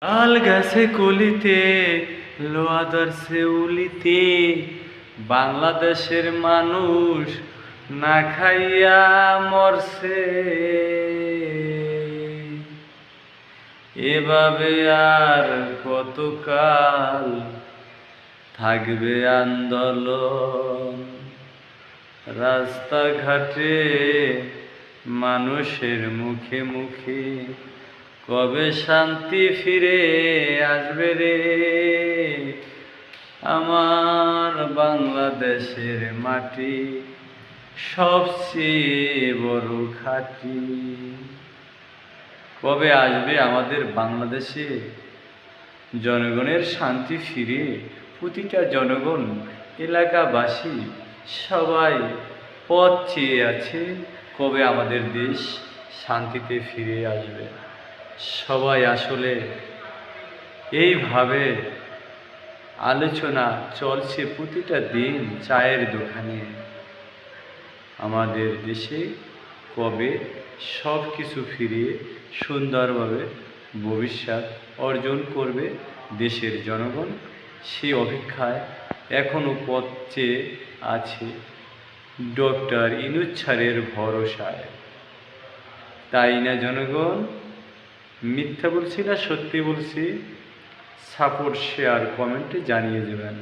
তাল গাছে কলিতে লোয়াদার্সে উলিতে বাংলাদেশের মানুষ না খাইয়া মরছে। এভাবে আর কতকাল থাকবে আন্দোলন? রাস্তাঘাটে মানুষের মুখে মুখে কবে শান্তি ফিরে আসবে রে? আমার বাংলাদেশের মাটি সবচেয়ে বড় খাঁটি। কবে আসবে আমাদের বাংলাদেশে জনগণের শান্তি ফিরে? প্রতিটা জনগণ, এলাকাবাসী সবাই পথ চেয়ে আছে কবে আমাদের দেশ শান্তিতে ফিরে আসবে। সবাই আসলে এইভাবে আলোচনা চলছে প্রতিটা দিন চায়ের দোকানে। আমাদের দেশে কবে সব কিছু ফিরিয়ে সুন্দরভাবে ভবিষ্যৎ অর্জন করবে দেশের জনগণ, সেই অপেক্ষায় এখনও পথ চেয়ে আছে ডক্টর ইউনূস স্যারের ভরসায়। তাই না জনগণ? মিথ্যা বলছি না সত্যি বলছি? সাপোর্ট, শেয়ার, কমেন্টে জানিয়ে দেবেন।